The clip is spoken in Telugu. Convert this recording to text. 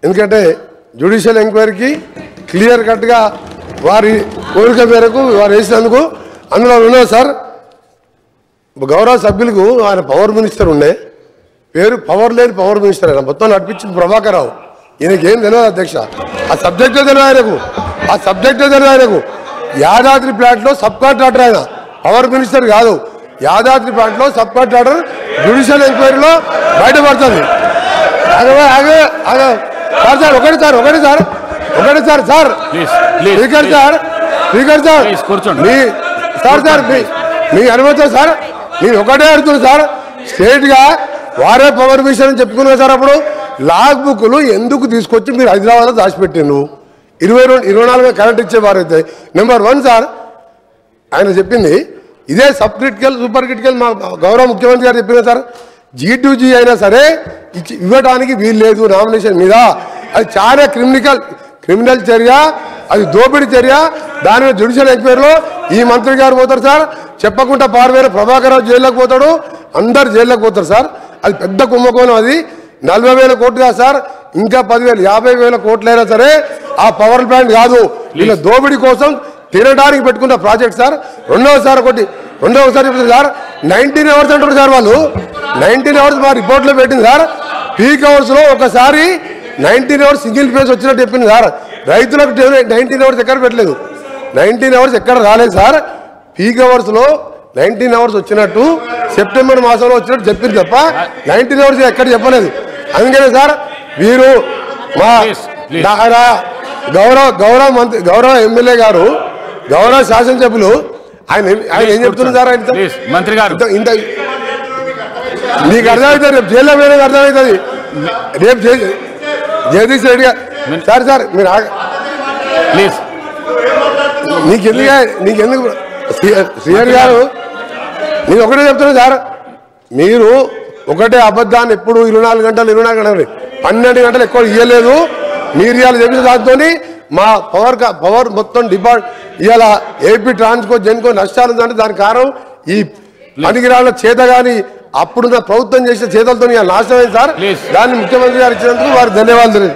ఎందుకంటే జ్యుడిషియల్ ఎంక్వైరీకి క్లియర్ కట్గా వారి కోరిక మేరకు వారు వేసినందుకు అందులో ఉన్నది సార్. గౌరవ సభ్యులకు ఆయన పవర్ మినిస్టర్ ఉండే పేరు పవర్ లేని పవర్ మినిస్టర్ ఆయన మొత్తం నడిపించింది ప్రభాకర్ రావు. ఈయనకేం తెలియదు అధ్యక్ష. ఆ సబ్జెక్టే తెలియదు ఆయనకు. యాదాద్రి ప్లాంట్లో సబ్ కాంట్రాక్టర్ ఆయన, పవర్ మినిస్టర్ కాదు. యాదాద్రి ప్లాంట్లో సబ్ కాంట్రాక్టర్ జ్యుడిషియల్ ఎంక్వైరీలో బయటపడుతుంది. మీ అనుమతి సార్, నేను ఒకటే అడుగుతున్నా సార్. స్టేట్ గా వారే పవర్ మినిస్టర్ అని చెప్పుకున్నారు సార్. అప్పుడు లాగ్ బుక్లు ఎందుకు తీసుకొచ్చి మీరు హైదరాబాద్లో దాచిపెట్టిండు? 24 కరెంట్ ఇచ్చేవారు అయితే నెంబర్ 1 సార్. ఆయన చెప్పింది ఇదే సబ్ క్రిటికల్ సూపర్ క్రిటికల్ మా గౌరవ ముఖ్యమంత్రి గారు చెప్పిన సార్. G2G అయినా సరే ఇవ్వడానికి వీలు లేదు నామినేషన్ మీద. అది చాలా క్రిమినల్ చర్య, అది దోపిడీ చర్య. దాని మీద జ్యుడిషియల్ ఎంక్వైరీలో ఈ మంత్రి గారు పోతారు సార్. చెప్పకుండా పార్వేరు ప్రభాకర్ రావు జైల్లోకి పోతాడు, అందరు జైల్లోకి పోతారు సార్. అది పెద్ద కుంభకోణం. అది 40,000 కోట్లు కాదు సార్, ఇంకా 10,000 50,000 కోట్లైనా సరే ఆ పవర్ ప్లాంట్ కాదు. వీళ్ళ దోపిడీ కోసం తినడానికి పెట్టుకున్న ప్రాజెక్ట్ సార్. రెండవసారి చెప్తుంది సార్ 19 అవర్స్ అంటారు సార్. వాళ్ళు 19 అవర్స్ మా రిపోర్ట్లో పెట్టింది సార్. పీక్ అవర్స్లో ఒకసారి 19 అవర్స్ సింగిల్ ఫేజ్ వచ్చినట్టు చెప్పింది సార్. రైతులకు 19 అవర్స్ ఎక్కడ పెట్టలేదు, 19 అవర్స్ ఎక్కడ రాలేదు సార్. పీక్ అవర్స్లో 19 అవర్స్ వచ్చినట్టు సెప్టెంబర్ మాసంలో వచ్చినట్టు చెప్పింది తప్ప 19 అవర్స్ ఎక్కడ చెప్పలేదు. అందుకనే సార్ వీరు మా గౌరవ ఎమ్మెల్యే గారు, గౌరవ శాసనసభ్యులు ఆయన ఏం చెప్తున్నారు సార్? ఆయన మంత్రి గారు ఇంత నీకు అర్థమవుతుంది, రేపు జైల్లో పోయినా అర్థమవుతుంది. రేపు జగదీష్ రెడ్డి గారు సార్ మీరు ప్లీజ్ నీకెందుకు శ్రీహరి గారు నేను ఒకటే చెప్తున్నా సార్. మీరు ఒకటే అబద్ధాన్ని ఎప్పుడు 24 గంటలు 12 గంటలు ఎక్కువ ఇవ్వలేదు. మీరు ఇవాళ చెప్పిన దాంతో మా పవర్ మొత్తం ఇవాళ ఏపీ ట్రాన్స్కో జెన్కో నష్టాలు ఉందంటే దానికి కారణం ఈ పనికిరాళ్ళ చేత కానీ అప్పుడున్న ప్రభుత్వం చేసిన చేతలతో నాశనం అయింది సార్. దాన్ని ముఖ్యమంత్రి గారు ఇచ్చినందుకు వారికి ధన్యవాదాలు.